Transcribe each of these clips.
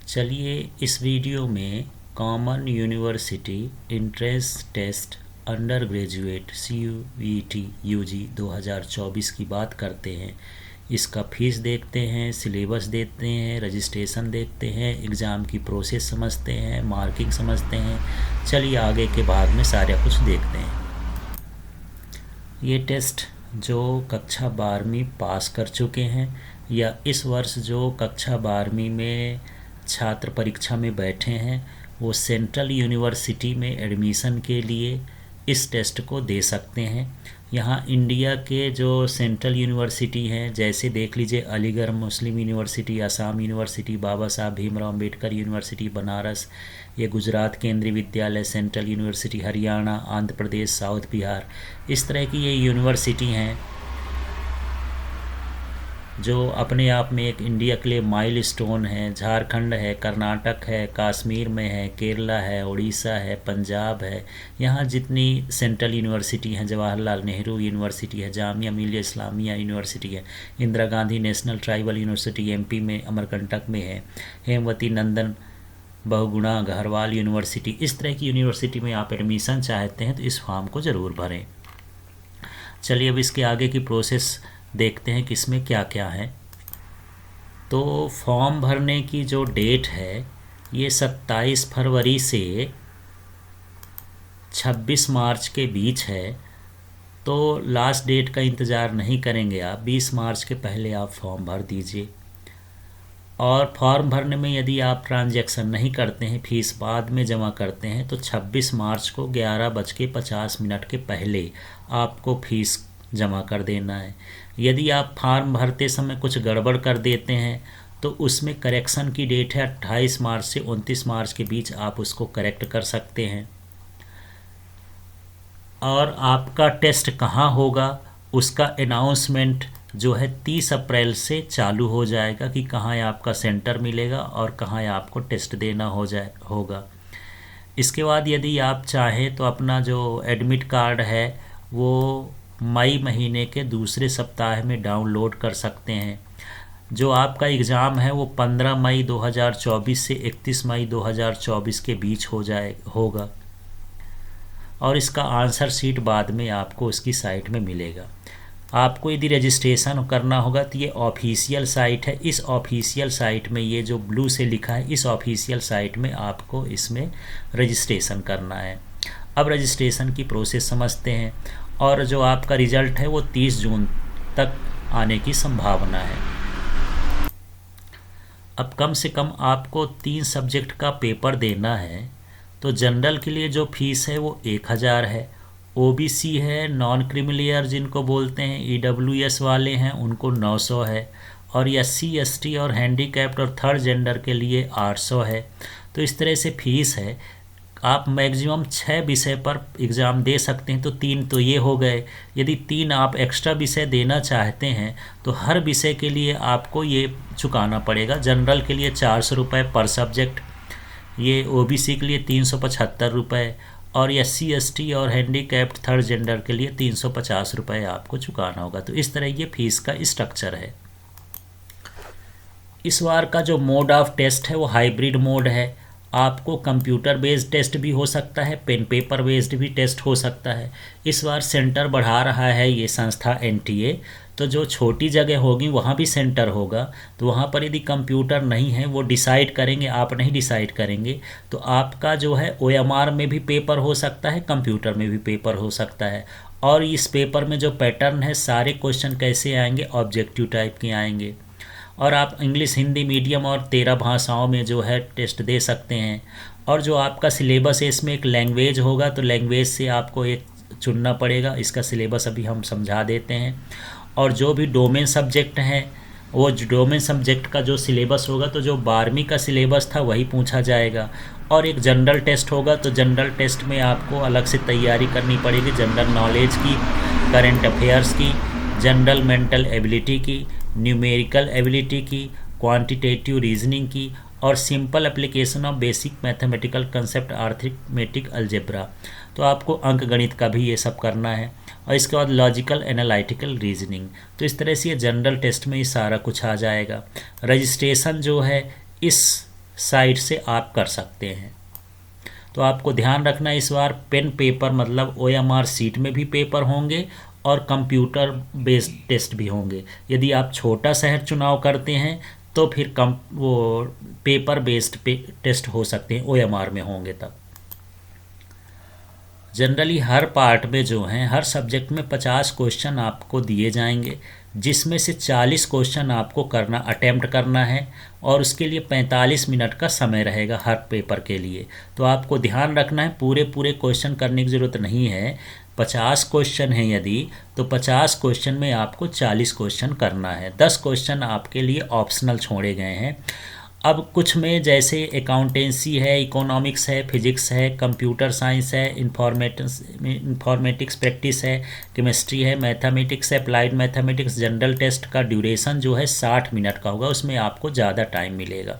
चलिए इस वीडियो में common university entrance test undergraduate CUET UG 2024 की बात करते हैं। इसका फीस देखते हैं, सिलेबस देखते हैं, रजिस्ट्रेशन देखते हैं, एग्ज़ाम की प्रोसेस समझते हैं, मार्किंग समझते हैं। चलिए आगे के भाग में सारा कुछ देखते हैं। ये टेस्ट जो कक्षा 12वीं पास कर चुके हैं या इस वर्ष जो कक्षा 12वीं में छात्र परीक्षा में बैठे हैं वो सेंट्रल यूनिवर्सिटी में एडमिशन के लिए इस टेस्ट को दे सकते हैं। यहाँ इंडिया के जो सेंट्रल यूनिवर्सिटी हैं, जैसे देख लीजिए अलीगढ़ मुस्लिम यूनिवर्सिटी, आसाम यूनिवर्सिटी, बाबा साहब भीमराव अम्बेडकर यूनिवर्सिटी बनारस, ये गुजरात केंद्रीय विद्यालय, central university Haryana, Andhra Pradesh, south Bihar, इस तरह की ये यूनिवर्सिटी हैं जो अपने आप में एक इंडिया के लिए माइलस्टोन है। झारखंड है, कर्नाटक है, कश्मीर में है, केरला है, उड़ीसा है, पंजाब है। यहाँ जितनी सेंट्रल यूनिवर्सिटी हैं, जवाहरलाल नेहरू यूनिवर्सिटी है, जामिया मिलिया इस्लामिया यूनिवर्सिटी है, Indira Gandhi national tribal university MP में अमरकंटक में है, हेमवती नंदन बहुगुणा गढ़वाल यूनिवर्सिटी, इस तरह की यूनिवर्सिटी में आप एडमिशन चाहते हैं तो इस फॉर्म को ज़रूर भरें। चलिए अब इसके आगे की प्रोसेस देखते हैं कि इसमें क्या क्या है। तो फॉर्म भरने की जो डेट है ये 27 फरवरी से 26 मार्च के बीच है। तो लास्ट डेट का इंतज़ार नहीं करेंगे आप, 20 मार्च के पहले आप फॉर्म भर दीजिए। और फॉर्म भरने में यदि आप ट्रांजैक्शन नहीं करते हैं, फीस बाद में जमा करते हैं, तो 26 मार्च को 11:50 के पहले आपको फ़ीस जमा कर देना है। यदि आप फॉर्म भरते समय कुछ गड़बड़ कर देते हैं तो उसमें करेक्शन की डेट है 28 मार्च से 29 मार्च के बीच, आप उसको करेक्ट कर सकते हैं। और आपका टेस्ट कहाँ होगा उसका अनाउंसमेंट जो है 30 अप्रैल से चालू हो जाएगा कि कहाँ आपका सेंटर मिलेगा और कहाँ आपको टेस्ट देना होगा। इसके बाद यदि आप चाहें तो अपना जो एडमिट कार्ड है वो मई महीने के दूसरे सप्ताह में डाउनलोड कर सकते हैं। जो आपका एग्ज़ाम है वो 15 मई 2024 से 31 मई 2024 के बीच होगा और इसका आंसर शीट बाद में आपको उसकी साइट में मिलेगा। आपको यदि रजिस्ट्रेशन करना होगा तो ये ऑफिशियल साइट है। इस ऑफिशियल साइट में ये जो ब्लू से लिखा है, इस ऑफिशियल साइट में आपको इसमें रजिस्ट्रेशन करना है। अब रजिस्ट्रेशन की प्रोसेस समझते हैं। और जो आपका रिज़ल्ट है वो 30 जून तक आने की संभावना है। अब कम से कम आपको 3 सब्जेक्ट का पेपर देना है। तो जनरल के लिए जो फीस है वो 1000 है, OBC है, नॉन क्रिमिलियर जिनको बोलते हैं, EWS वाले हैं उनको 900 है, और SC ST और हैंडीकैप्ड और थर्ड जेंडर के लिए 800 है। तो इस तरह से फीस है। आप मैक्सिमम 6 विषय पर एग्ज़ाम दे सकते हैं। तो 3 तो ये हो गए। यदि 3 आप एक्स्ट्रा विषय देना चाहते हैं तो हर विषय के लिए आपको ये चुकाना पड़ेगा। जनरल के लिए 400 रुपये पर सब्जेक्ट, ये OBC के लिए 375 रुपये, और SC ST और हैंडीकैप्ड थर्ड जेंडर के लिए 350 रुपये आपको चुकाना होगा। तो इस तरह ये फीस का स्ट्रक्चर है। इस बार का जो मोड ऑफ टेस्ट है वो हाइब्रिड मोड है। आपको कंप्यूटर बेस्ड टेस्ट भी हो सकता है, पेन पेपर बेस्ड भी टेस्ट हो सकता है। इस बार सेंटर बढ़ा रहा है ये संस्था NTA, तो जो छोटी जगह होगी वहाँ भी सेंटर होगा। तो वहाँ पर यदि कंप्यूटर नहीं है वो डिसाइड करेंगे, आप नहीं डिसाइड करेंगे। तो आपका जो है OMR में भी पेपर हो सकता है, कंप्यूटर में भी पेपर हो सकता है। और इस पेपर में जो पैटर्न है सारे क्वेश्चन कैसे आएंगे, ऑब्जेक्टिव टाइप के आएंगे। और आप इंग्लिश, हिंदी मीडियम और 13 भाषाओं में जो है टेस्ट दे सकते हैं। और जो आपका सिलेबस है इसमें एक लैंग्वेज होगा, तो लैंग्वेज से आपको एक चुनना पड़ेगा। इसका सिलेबस अभी हम समझा देते हैं। और जो भी डोमेन सब्जेक्ट हैं वो डोमेन सब्जेक्ट का जो सिलेबस होगा, तो जो 12वीं का सिलेबस था वही पूछा जाएगा। और एक जनरल टेस्ट होगा, तो जनरल टेस्ट में आपको अलग से तैयारी करनी पड़ेगी। जनरल नॉलेज की, करेंट अफेयर्स की, जनरल मेंटल एबिलिटी की, न्यूमेरिकल एबिलिटी की, क्वांटिटेटिव रीजनिंग की, और simple application of basic mathematical concept arithmetic algebra. तो आपको अंक गणित का भी ये सब करना है। और इसके बाद लॉजिकल एनालिटिकल रीजनिंग। तो इस तरह से ये जनरल टेस्ट में ये सारा कुछ आ जाएगा। रजिस्ट्रेशन जो है इस साइट से आप कर सकते हैं। तो आपको ध्यान रखना इस बार पेन पेपर मतलब OMR सीट में भी पेपर होंगे और कंप्यूटर बेस्ड टेस्ट भी होंगे। यदि आप छोटा शहर चुनाव करते हैं तो फिर वो पेपर बेस्ड टेस्ट हो सकते हैं, OMR में होंगे तब। जनरली हर पार्ट में जो हैं, हर सब्जेक्ट में 50 क्वेश्चन आपको दिए जाएंगे, जिसमें से 40 क्वेश्चन आपको अटेम्प्ट करना है और उसके लिए 45 मिनट का समय रहेगा हर पेपर के लिए। तो आपको ध्यान रखना है पूरे क्वेश्चन करने की ज़रूरत नहीं है। 50 क्वेश्चन हैं यदि, तो 50 क्वेश्चन में आपको 40 क्वेश्चन करना है। 10 क्वेश्चन आपके लिए ऑप्शनल छोड़े गए हैं। अब कुछ में जैसे अकाउंटेंसी है, इकोनॉमिक्स है, फिजिक्स है, कंप्यूटर साइंस है, इंफॉर्मेटिक्स प्रैक्टिस है, केमिस्ट्री है, मैथमेटिक्स है, अप्लाइड मैथमेटिक्स। जनरल टेस्ट का ड्यूरेशन जो है 60 मिनट का होगा, उसमें आपको ज़्यादा टाइम मिलेगा।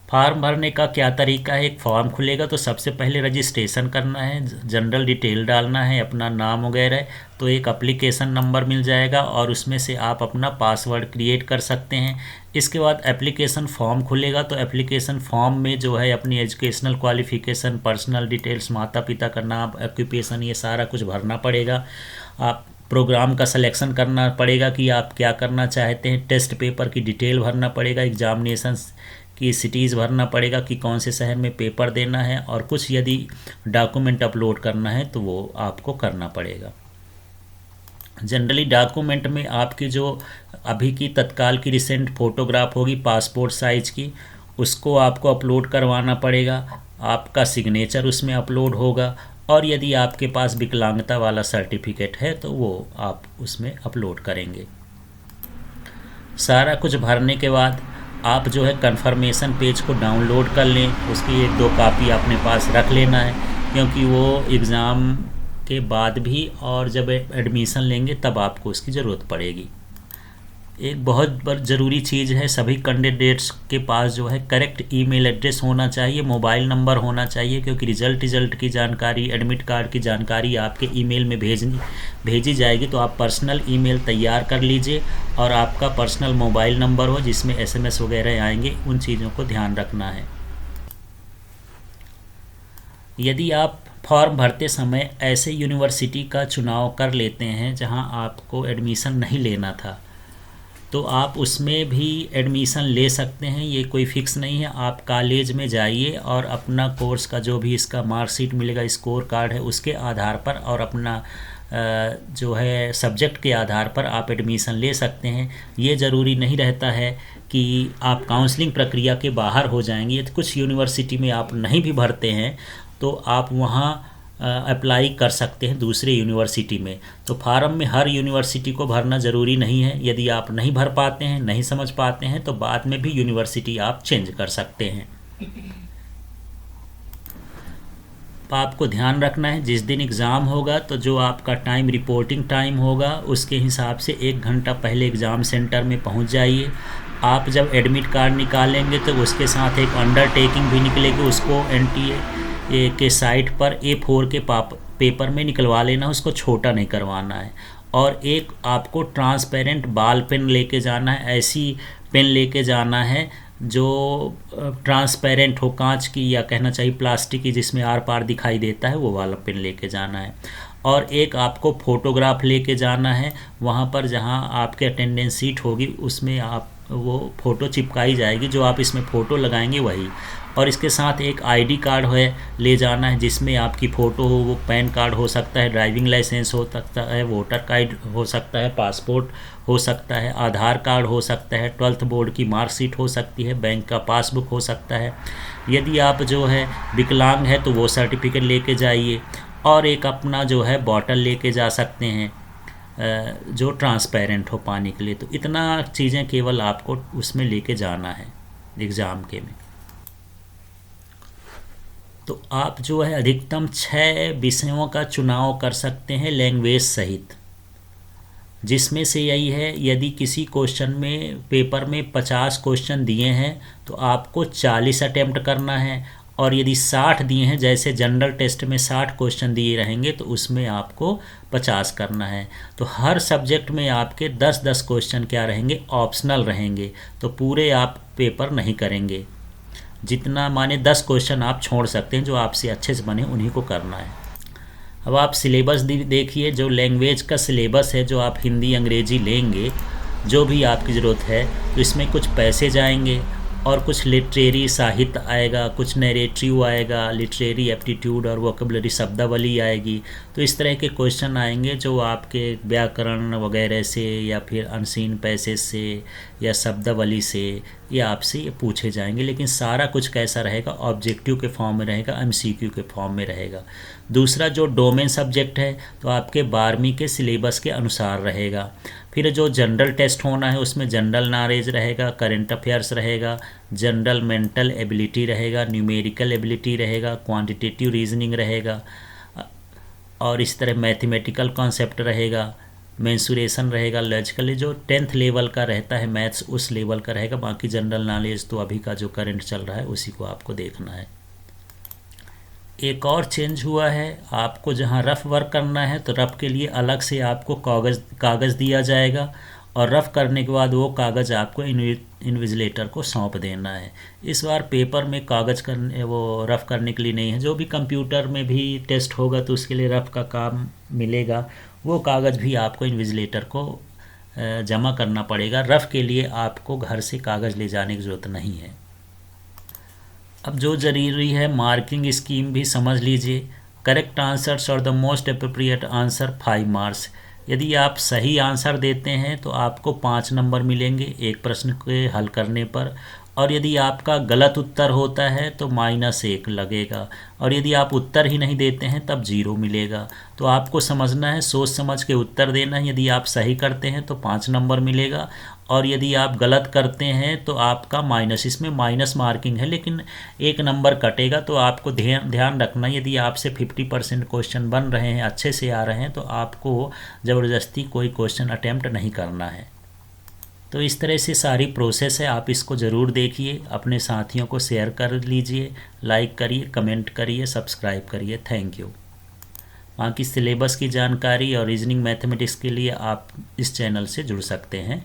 फॉर्म भरने का क्या तरीका है, एक फॉर्म खुलेगा तो सबसे पहले रजिस्ट्रेशन करना है, जनरल डिटेल डालना है, अपना नाम वगैरह। तो एक एप्लीकेशन नंबर मिल जाएगा और उसमें से आप अपना पासवर्ड क्रिएट कर सकते हैं। इसके बाद एप्लीकेशन फॉर्म खुलेगा तो एप्लीकेशन फॉर्म में जो है अपनी एजुकेशनल क्वालिफ़िकेशन, पर्सनल डिटेल्स, माता पिता का नाम, ऑक्यूपेशन, ये सारा कुछ भरना पड़ेगा। आप प्रोग्राम का सिलेक्शन करना पड़ेगा कि आप क्या करना चाहते हैं। टेस्ट पेपर की डिटेल भरना पड़ेगा, एग्जामिनेशन की सिटीज़ भरना पड़ेगा कि कौन से शहर में पेपर देना है, और कुछ यदि डॉक्यूमेंट अपलोड करना है तो वो आपको करना पड़ेगा। जनरली डॉक्यूमेंट में आपकी जो अभी की तत्काल की रिसेंट फ़ोटोग्राफ होगी पासपोर्ट साइज़ की, उसको आपको अपलोड करवाना पड़ेगा। आपका सिग्नेचर उसमें अपलोड होगा, और यदि आपके पास विकलांगता वाला सर्टिफिकेट है तो वो आप उसमें अपलोड करेंगे। सारा कुछ भरने के बाद आप जो है कंफर्मेशन पेज को डाउनलोड कर लें, उसकी 1-2 कापी अपने पास रख लेना है, क्योंकि वो एग्ज़ाम के बाद भी और जब एडमिशन लेंगे तब आपको उसकी ज़रूरत पड़ेगी। एक बहुत ज़रूरी चीज़ है, सभी कैंडिडेट्स के पास जो है करेक्ट ईमेल एड्रेस होना चाहिए, मोबाइल नंबर होना चाहिए, क्योंकि रिज़ल्ट की जानकारी, एडमिट कार्ड की जानकारी आपके ईमेल में भेजी जाएगी। तो आप पर्सनल ईमेल तैयार कर लीजिए और आपका पर्सनल मोबाइल नंबर हो जिसमें SMS वगैरह आएंगे, उन चीज़ों को ध्यान रखना है। यदि आप फॉर्म भरते समय ऐसे यूनिवर्सिटी का चुनाव कर लेते हैं जहां आपको एडमिशन नहीं लेना था, तो आप उसमें भी एडमिशन ले सकते हैं। ये कोई फ़िक्स नहीं है। आप कॉलेज में जाइए और अपना कोर्स का जो भी इसका मार्कशीट मिलेगा, स्कोर कार्ड है, उसके आधार पर और अपना जो है सब्जेक्ट के आधार पर आप एडमिशन ले सकते हैं। ये ज़रूरी नहीं रहता है कि आप काउंसलिंग प्रक्रिया के बाहर हो जाएंगे। यदि कुछ यूनिवर्सिटी में आप नहीं भी भरते हैं तो आप वहाँ अप्लाई कर सकते हैं दूसरे यूनिवर्सिटी में। तो फार्म में हर यूनिवर्सिटी को भरना ज़रूरी नहीं है। यदि आप नहीं भर पाते हैं, नहीं समझ पाते हैं, तो बाद में भी यूनिवर्सिटी आप चेंज कर सकते हैं। आपको ध्यान रखना है जिस दिन एग्ज़ाम होगा तो जो आपका टाइम, रिपोर्टिंग टाइम होगा, उसके हिसाब से 1 घंटा पहले एग्ज़ाम सेंटर में पहुंच जाइए। आप जब एडमिट कार्ड निकालेंगे तो उसके साथ एक अंडरटेकिंग भी निकलेगी, उसको NTA के साइट पर A4 के पेपर में निकलवा लेना, उसको छोटा नहीं करवाना है। और एक आपको ट्रांसपेरेंट बाल पेन लेके जाना है, ऐसी पेन लेके जाना है जो ट्रांसपेरेंट हो, कांच की या कहना चाहिए प्लास्टिक की, जिसमें आर पार दिखाई देता है, वो वाला पेन लेके जाना है। और एक आपको फ़ोटोग्राफ लेके जाना है, वहाँ पर जहाँ आपके अटेंडेंस सीट होगी उसमें आप वो फ़ोटो चिपकाई जाएगी, जो आप इसमें फ़ोटो लगाएंगे वही। और इसके साथ एक ID कार्ड है ले जाना है जिसमें आपकी फ़ोटो हो, वो पैन कार्ड हो सकता है, ड्राइविंग लाइसेंस हो सकता है, वोटर कार्ड हो सकता है, पासपोर्ट हो सकता है, आधार कार्ड हो सकता है, 12th बोर्ड की मार्कशीट हो सकती है, बैंक का पासबुक हो सकता है। यदि आप जो है विकलांग है तो वो सर्टिफिकेट लेके जाइए। और एक अपना जो है बॉटल लेके जा सकते हैं जो ट्रांसपेरेंट हो पानी के लिए। तो इतना चीज़ें केवल आपको उसमें लेके जाना है एग्ज़ाम के में। तो आप जो है अधिकतम 6 विषयों का चुनाव कर सकते हैं लैंग्वेज सहित, जिसमें से यही है, यदि किसी क्वेश्चन में पेपर में 50 क्वेश्चन दिए हैं तो आपको 40 अटेम्प्ट करना है। और यदि 60 दिए हैं, जैसे जनरल टेस्ट में 60 क्वेश्चन दिए रहेंगे तो उसमें आपको 50 करना है। तो हर सब्जेक्ट में आपके 10-10 क्वेश्चन क्या रहेंगे, ऑप्शनल रहेंगे। तो पूरे आप पेपर नहीं करेंगे, जितना माने 10 क्वेश्चन आप छोड़ सकते हैं, जो आपसे अच्छे से बने उन्हीं को करना है। अब आप सिलेबस देखिए, जो लैंग्वेज का सिलेबस है, जो आप हिंदी अंग्रेजी लेंगे, जो भी आपकी ज़रूरत है, तो इसमें कुछ पैसे जाएंगे और कुछ लिटरेरी साहित्य आएगा, कुछ नैरेटिव आएगा, लिटरेरी एप्टीट्यूड और वोकेबलरी शब्दावली आएगी। तो इस तरह के क्वेश्चन आएंगे जो आपके व्याकरण वगैरह से या फिर अनसीन पैसेज से या शब्दावली से ये आपसे ये पूछे जाएंगे। लेकिन सारा कुछ कैसा रहेगा, ऑब्जेक्टिव के फॉर्म में रहेगा, एमसीक्यू के फॉर्म में रहेगा। दूसरा जो डोमेन सब्जेक्ट है तो आपके 12वीं के सिलेबस के अनुसार रहेगा। फिर जो जनरल टेस्ट होना है उसमें जनरल नॉलेज रहेगा, करंट अफेयर्स रहेगा, जनरल मेंटल एबिलिटी रहेगा, न्यूमेरिकल एबिलिटी रहेगा, क्वांटिटेटिव रीजनिंग रहेगा, और इस तरह मैथमेटिकल कॉन्सेप्ट रहेगा, मेंसुरेशन रहेगा, लॉजिकल जो 10th लेवल का रहता है मैथ्स उस लेवल का रहेगा। बाकी जनरल नॉलेज तो अभी का जो करंट चल रहा है उसी को आपको देखना है। एक और चेंज हुआ है, आपको जहां रफ़ वर्क करना है तो रफ़ के लिए अलग से आपको कागज़ दिया जाएगा, और रफ़ करने के बाद वो कागज़ आपको इन्विजिलेटर को सौंप देना है। इस बार पेपर में कागज़ करने वो रफ़ करने के लिए नहीं है। जो भी कंप्यूटर में भी टेस्ट होगा तो उसके लिए रफ़ का काम मिलेगा, वो कागज़ भी आपको इन्विजिलेटर को जमा करना पड़ेगा। रफ़ के लिए आपको घर से कागज़ ले जाने की ज़रूरत नहीं है। अब जो ज़रूरी है, मार्किंग स्कीम भी समझ लीजिए। करेक्ट आंसर्स और the most appropriate answer 5 marks. यदि आप सही आंसर देते हैं तो आपको 5 नंबर मिलेंगे एक प्रश्न के हल करने पर, और यदि आपका गलत उत्तर होता है तो -1 लगेगा, और यदि आप उत्तर ही नहीं देते हैं तब 0 मिलेगा। तो आपको समझना है, सोच समझ के उत्तर देना है। यदि आप सही करते हैं तो 5 नंबर मिलेगा, और यदि आप गलत करते हैं तो आपका इसमें माइनस मार्किंग है, लेकिन 1 नंबर कटेगा। तो आपको ध्यान रखना, यदि आपसे 50% क्वेश्चन बन रहे हैं, अच्छे से आ रहे हैं, तो आपको ज़बरदस्ती कोई क्वेश्चन अटैम्प्ट नहीं करना है। तो इस तरह से सारी प्रोसेस है, आप इसको ज़रूर देखिए, अपने साथियों को शेयर कर लीजिए, लाइक करिए, कमेंट करिए, सब्सक्राइब करिए। Thank you. बाकी सिलेबस की जानकारी और रीजनिंग मैथमेटिक्स के लिए आप इस चैनल से जुड़ सकते हैं।